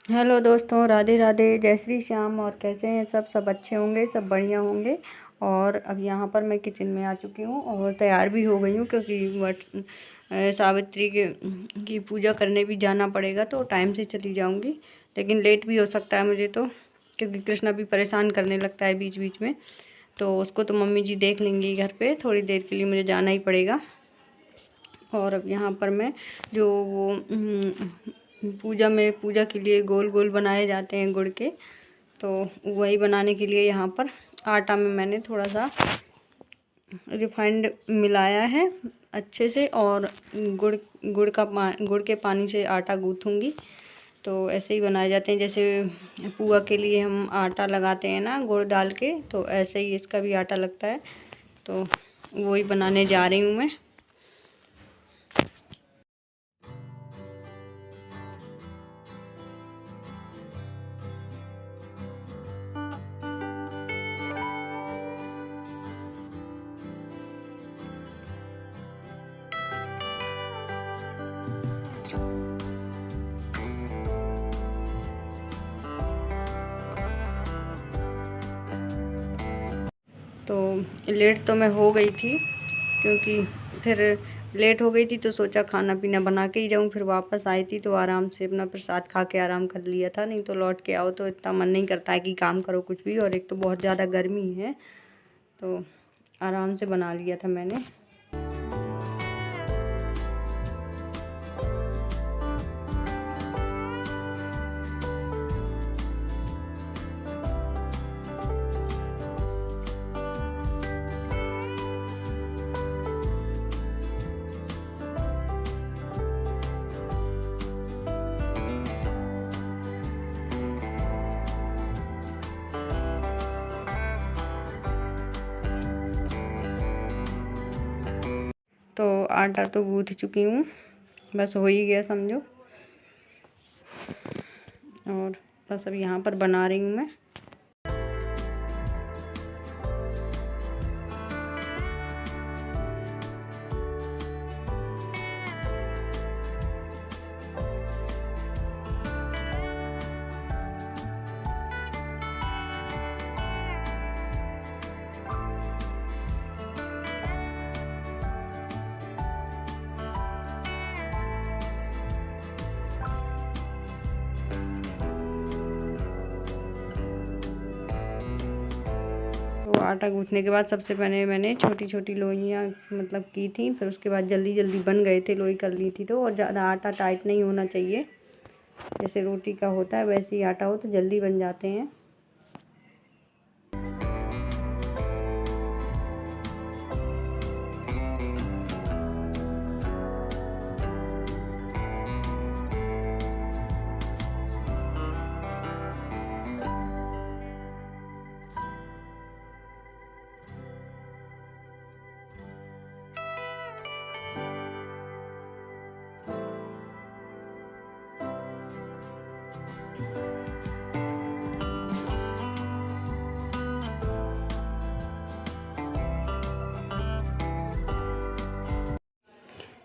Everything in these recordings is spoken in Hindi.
हेलो दोस्तों, राधे राधे, जय श्री श्याम। और कैसे हैं सब अच्छे होंगे, सब बढ़िया होंगे। और अब यहाँ पर मैं किचन में आ चुकी हूँ और तैयार भी हो गई हूँ, क्योंकि सावित्री की पूजा करने भी जाना पड़ेगा, तो टाइम से चली जाऊँगी। लेकिन लेट भी हो सकता है मुझे तो, क्योंकि कृष्णा भी परेशान करने लगता है बीच बीच में। तो उसको तो मम्मी जी देख लेंगी घर पर, थोड़ी देर के लिए मुझे जाना ही पड़ेगा। और अब यहाँ पर मैं जो वो पूजा के लिए गोल गोल बनाए जाते हैं गुड़ के, तो वही बनाने के लिए यहाँ पर आटा में मैंने थोड़ा सा रिफाइंड मिलाया है अच्छे से, और गुड़ के पानी से आटा गूँथूँगी। तो ऐसे ही बनाए जाते हैं, जैसे पुआ के लिए हम आटा लगाते हैं ना गुड़ डाल के, तो ऐसे ही इसका भी आटा लगता है। तो वही बनाने जा रही हूँ मैं। तो लेट तो मैं हो गई थी, क्योंकि फिर लेट हो गई थी तो सोचा खाना पीना बना के ही जाऊँ। फिर वापस आई थी तो आराम से अपना प्रसाद खा के आराम कर लिया था। नहीं तो लौट के आओ तो इतना मन नहीं करता है कि काम करो कुछ भी, और एक तो बहुत ज़्यादा गर्मी है, तो आराम से बना लिया था मैंने। तो आटा तो गूँथ चुकी हूँ, बस हो ही गया समझो। और बस अब यहाँ पर बना रही हूँ मैं। तो आटा गूँथने के बाद सबसे पहले मैंने छोटी छोटी लोइयाँ मतलब की थी, फिर उसके बाद जल्दी जल्दी बन गए थे, लोई कर ली थी। तो और ज़्यादा आटा टाइट नहीं होना चाहिए, जैसे रोटी का होता है वैसे ही आटा हो तो जल्दी बन जाते हैं।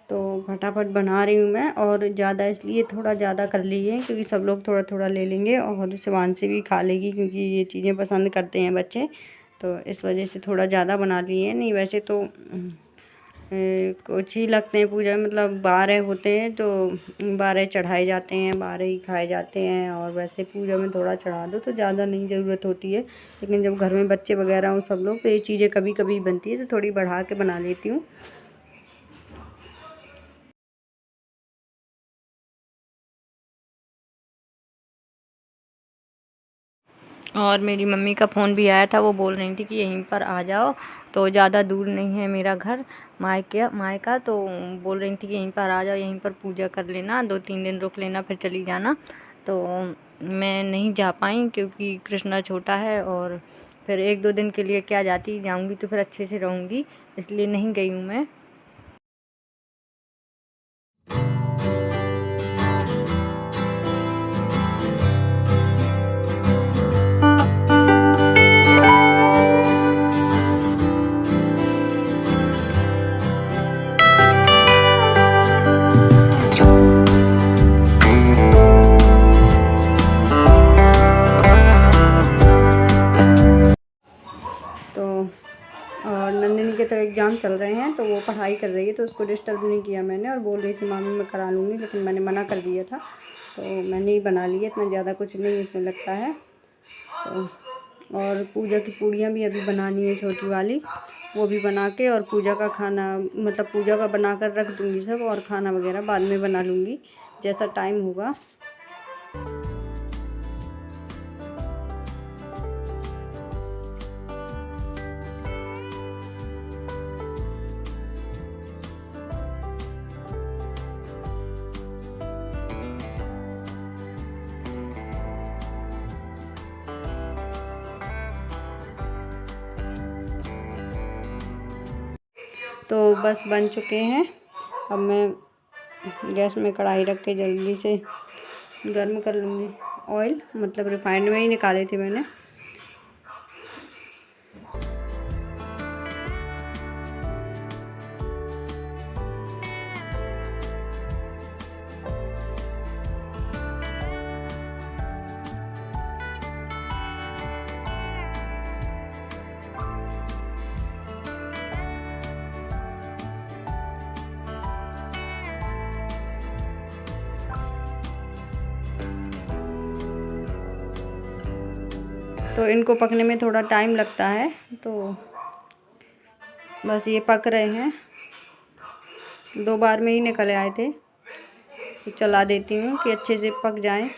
तो फटाफट बना रही हूँ मैं, और ज़्यादा इसलिए थोड़ा ज़्यादा कर ली है क्योंकि सब लोग थोड़ा थोड़ा ले लेंगे, और शिवांशी भी खा लेगी, क्योंकि ये चीज़ें पसंद करते हैं बच्चे। तो इस वजह से थोड़ा ज़्यादा बना लिए हैं। नहीं वैसे तो कुछ ही लगते हैं पूजा में, मतलब 12 होते हैं तो 12 चढ़ाए जाते हैं, 12 ही खाए जाते हैं। और वैसे पूजा में थोड़ा चढ़ा दो तो ज़्यादा नहीं ज़रूरत होती है। लेकिन जब घर में बच्चे वगैरह हो सब लोग, तो ये चीज़ें कभी कभी बनती है, तो थोड़ी बढ़ा के बना लेती हूँ। और मेरी मम्मी का फ़ोन भी आया था, वो बोल रही थी कि यहीं पर आ जाओ, तो ज़्यादा दूर नहीं है मेरा घर मायका। तो बोल रही थी कि यहीं पर आ जाओ, यहीं पर पूजा कर लेना, 2-3 दिन रुक लेना, फिर चली जाना। तो मैं नहीं जा पाई, क्योंकि कृष्णा छोटा है, और फिर 1-2 दिन के लिए क्या जाती, जाऊँगी तो फिर अच्छे से रहूँगी, इसलिए नहीं गई हूँ मैं। चल रहे हैं, तो वो पढ़ाई कर रही है, तो उसको डिस्टर्ब नहीं किया मैंने, और बोल रही थी मामी मैं करा लूँगी, लेकिन मैंने मना कर दिया था। तो मैंने ही बना लिया, इतना ज़्यादा कुछ नहीं इसमें लगता है। तो और पूजा की पूड़ियाँ भी अभी बनानी है, छोटी वाली, वो भी बना के, और पूजा का खाना मतलब पूजा का बना कर रख दूँगी सब, और खाना वगैरह बाद में बना लूँगी जैसा टाइम होगा। तो बस बन चुके हैं। अब मैं गैस में कढ़ाई रख के जल्दी से गर्म कर लूँगी ऑयल, मतलब रिफाइंड में ही निकाले थे मैंने। तो इनको पकने में थोड़ा टाइम लगता है, तो बस ये पक रहे हैं, 2 बार में ही निकल आए थे। तो चला देती हूँ कि अच्छे से पक जाएं।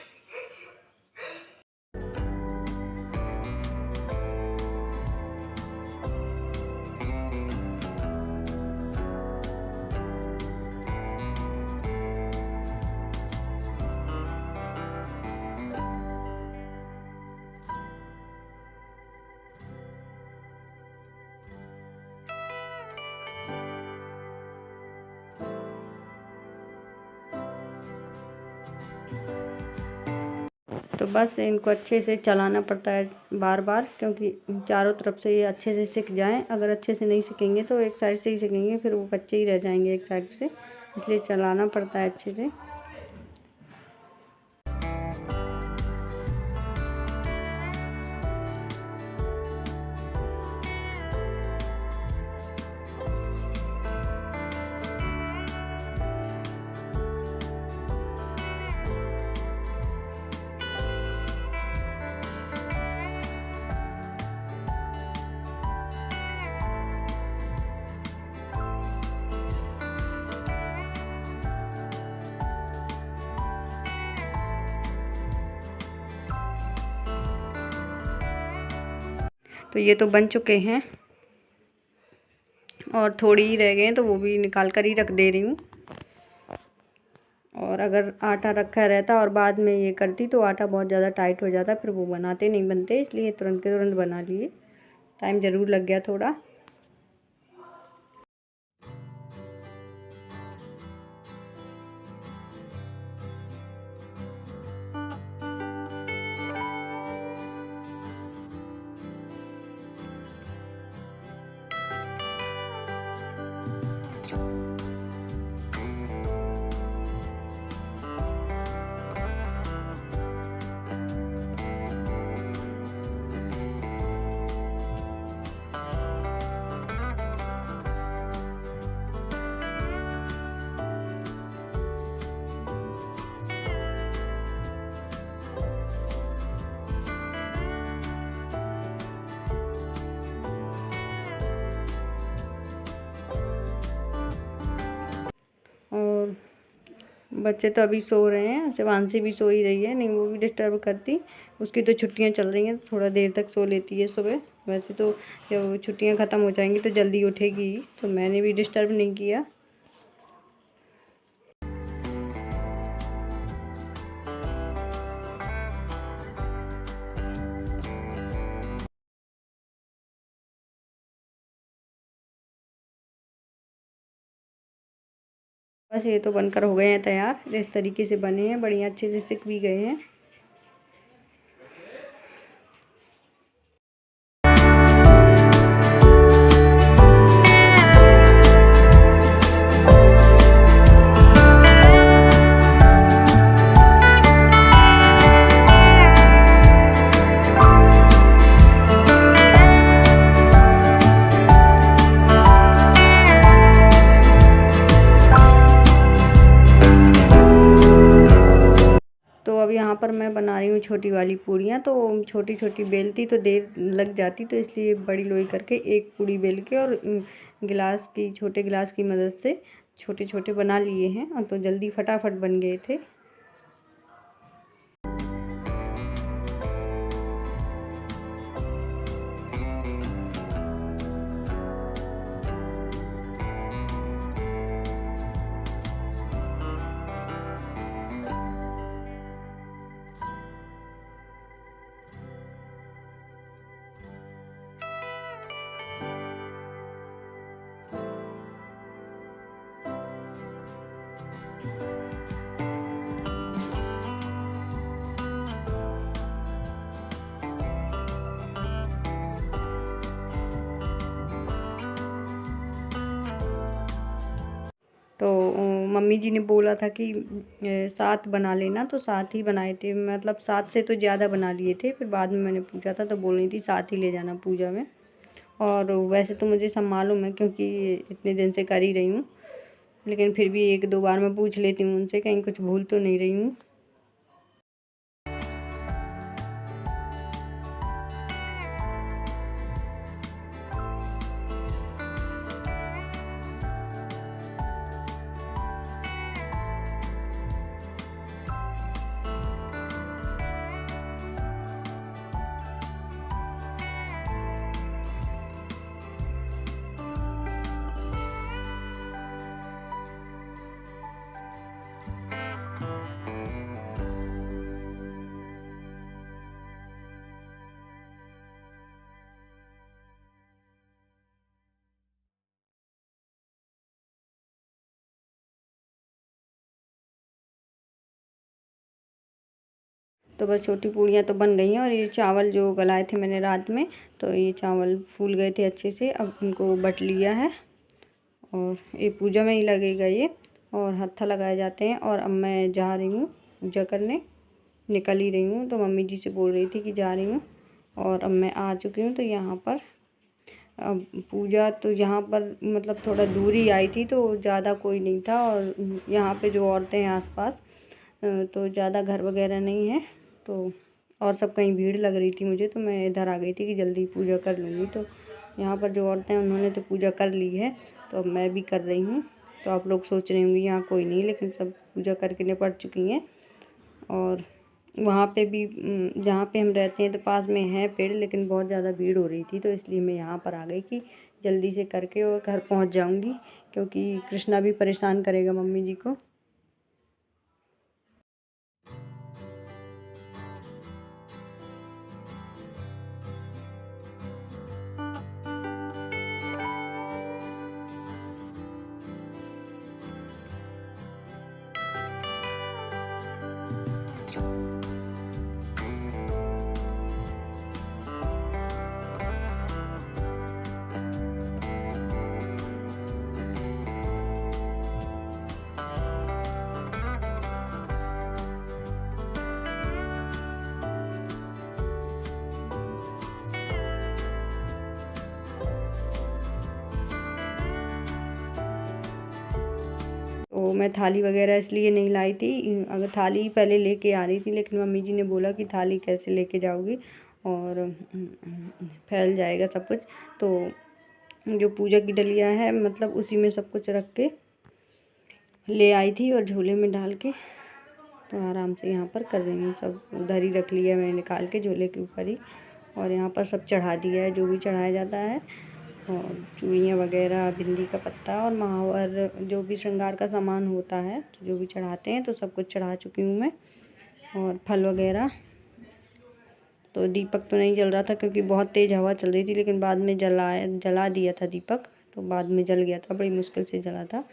तो बस इनको अच्छे से चलाना पड़ता है बार बार, क्योंकि चारों तरफ से ये अच्छे से सिक जाएं। अगर अच्छे से नहीं सिकेंगे तो एक साइड से ही सिकेंगे, फिर वो कच्चे ही रह जाएंगे एक साइड से, इसलिए चलाना पड़ता है अच्छे से। तो ये तो बन चुके हैं, और थोड़ी ही रह गए हैं, तो वो भी निकाल कर ही रख दे रही हूँ। और अगर आटा रखा रहता और बाद में ये करती तो आटा बहुत ज़्यादा टाइट हो जाता, फिर वो बनाते नहीं बनते, इसलिए तुरंत के तुरंत बना लिए। टाइम ज़रूर लग गया थोड़ा। और बच्चे तो अभी सो रहे हैं, शिवांशी भी सो ही रही है, नहीं वो भी डिस्टर्ब करती। उसकी तो छुट्टियां चल रही हैं, तो थोड़ा देर तक सो लेती है सुबह। वैसे तो जब छुट्टियां ख़त्म हो जाएंगी तो जल्दी उठेगी, तो मैंने भी डिस्टर्ब नहीं किया। बस ये तो बनकर हो गए हैं तैयार। इस तरीके से बने हैं, बढ़िया अच्छे से सिक भी गए हैं। यहाँ पर मैं बना रही हूँ छोटी वाली पूड़ियाँ। तो छोटी छोटी बेलती तो देर लग जाती, तो इसलिए बड़ी लोई करके एक पूड़ी बेल के और छोटे गिलास की मदद से छोटे छोटे बना लिए हैं, और तो जल्दी फटाफट बन गए थे। तो मम्मी जी ने बोला था कि 7 बना लेना, तो 7 ही बनाए थे। मतलब 7 से तो ज़्यादा बना लिए थे, फिर बाद में मैंने पूछा था तो बोल रही थी 7 ही ले जाना पूजा में। और वैसे तो मुझे सब मालूम है, क्योंकि इतने दिन से कर ही रही हूँ, लेकिन फिर भी 1-2 बार मैं पूछ लेती हूँ उनसे, कहीं कुछ भूल तो नहीं रही हूँ। तो बस छोटी पूड़ियाँ तो बन गई हैं, और ये चावल जो गलाए थे मैंने रात में, तो ये चावल फूल गए थे अच्छे से। अब इनको बट लिया है, और ये पूजा में ही लगेगा ये, और हत्था लगाए जाते हैं। और अब मैं जा रही हूँ पूजा करने, निकल ही रही हूँ। तो मम्मी जी से बोल रही थी कि जा रही हूँ, और अब मैं आ चुकी हूँ। तो यहाँ पर अब पूजा तो यहाँ पर मतलब थोड़ा दूर ही आई थी, तो ज़्यादा कोई नहीं था। और यहाँ पे जो औरतें हैं आसपास, तो ज़्यादा घर वगैरह नहीं है, तो और सब कहीं भीड़ लग रही थी मुझे, तो मैं इधर आ गई थी कि जल्दी पूजा कर लूँगी। तो यहाँ पर जो औरतें हैं उन्होंने तो पूजा कर ली है, तो अब मैं भी कर रही हूँ। तो आप लोग सोच रहे होंगे यहाँ कोई नहीं, लेकिन सब पूजा करके निपट चुकी हैं। और वहाँ पे भी जहाँ पे हम रहते हैं तो पास में है पेड़, लेकिन बहुत ज़्यादा भीड़ हो रही थी, तो इसलिए मैं यहाँ पर आ गई कि जल्दी से करके और घर पहुँच जाऊँगी, क्योंकि कृष्णा भी परेशान करेगा मम्मी जी को। तो मैं थाली वगैरह इसलिए नहीं लाई थी, अगर थाली पहले लेके आ रही थी, लेकिन मम्मी जी ने बोला कि थाली कैसे लेके जाओगी, और फैल जाएगा सब कुछ। तो जो पूजा की डलिया है, मतलब उसी में सब कुछ रख के ले आई थी, और झोले में डाल के तो आराम से यहाँ पर कर रही हूँ। सब उधर ही रख लिया मैंने निकाल के झोले के ऊपर ही, और यहाँ पर सब चढ़ा दिया है जो भी चढ़ाया जाता है, और चूड़ियाँ वगैरह, बिंदी का पत्ता और महावर, जो भी श्रृंगार का सामान होता है, तो जो भी चढ़ाते हैं, तो सब कुछ चढ़ा चुकी हूँ मैं। और फल वगैरह, तो दीपक तो नहीं जल रहा था क्योंकि बहुत तेज़ हवा चल रही थी, लेकिन बाद में जला दिया था दीपक, तो बाद में जल गया था, बड़ी मुश्किल से जला था।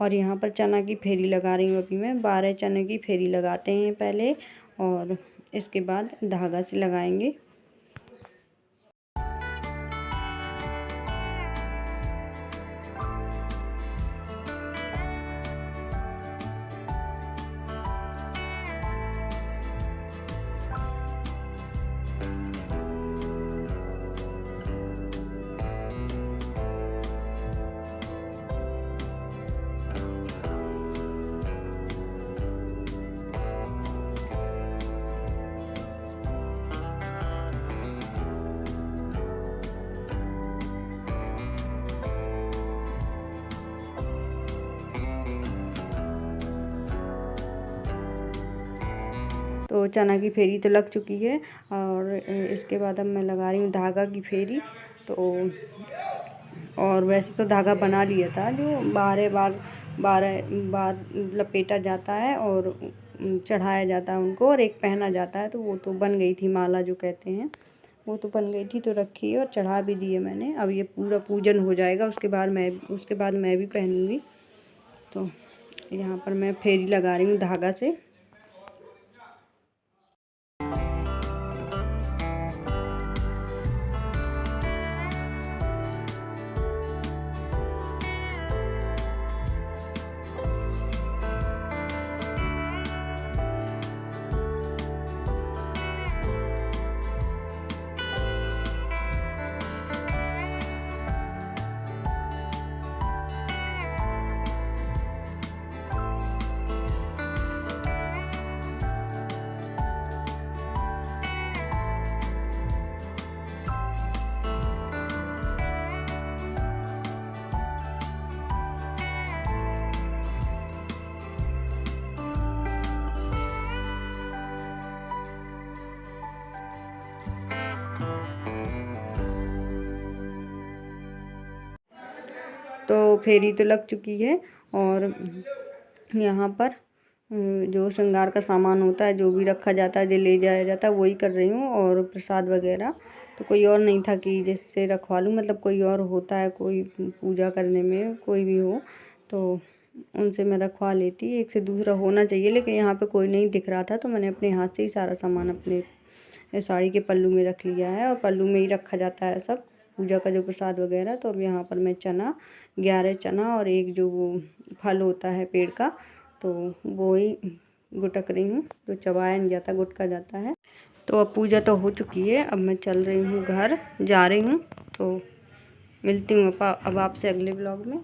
और यहाँ पर चना की फेरी लगा रही हूँ अभी मैं। 12 चने की फेरी लगाते हैं पहले, और इसके बाद धागा से लगाएंगे। तो चना की फेरी तो लग चुकी है और इसके बाद अब मैं लगा रही हूँ धागा की फेरी। तो और वैसे तो धागा बना लिया था, जो 12 बार लपेटा जाता है और चढ़ाया जाता है उनको, और एक पहना जाता है। तो वो तो बन गई थी, माला जो कहते हैं, वो तो बन गई थी, तो रखी है और चढ़ा भी दिए मैंने। अब ये पूरा पूजन हो जाएगा, उसके बाद मैं भी पहनूँगी। तो यहाँ पर मैं फेरी लगा रही हूँ धागा से। तो फेरी तो लग चुकी है और यहाँ पर जो श्रृंगार का सामान होता है, जो भी रखा जाता है, जो ले जाया जाता है, वही कर रही हूँ। और प्रसाद वगैरह तो कोई और नहीं था कि जिससे रखवा लूँ, मतलब कोई और होता है, कोई पूजा करने में कोई भी हो तो उनसे मैं रखवा लेती। एक से दूसरा होना चाहिए, लेकिन यहाँ पे कोई नहीं दिख रहा था, तो मैंने अपने हाथ से ही सारा सामान अपने साड़ी के पल्लू में रख लिया है। और पल्लू में ही रखा जाता है सब पूजा का जो प्रसाद वगैरह। तो अब यहाँ पर मैं 11 चना और एक जो वो फल होता है पेड़ का, तो वो ही गुटक रही हूँ, जो चबाया नहीं जाता, गुटका जाता है। तो अब पूजा तो हो चुकी है, अब मैं चल रही हूँ घर, जा रही हूँ। तो मिलती हूँ अब आपसे अगले ब्लॉग में।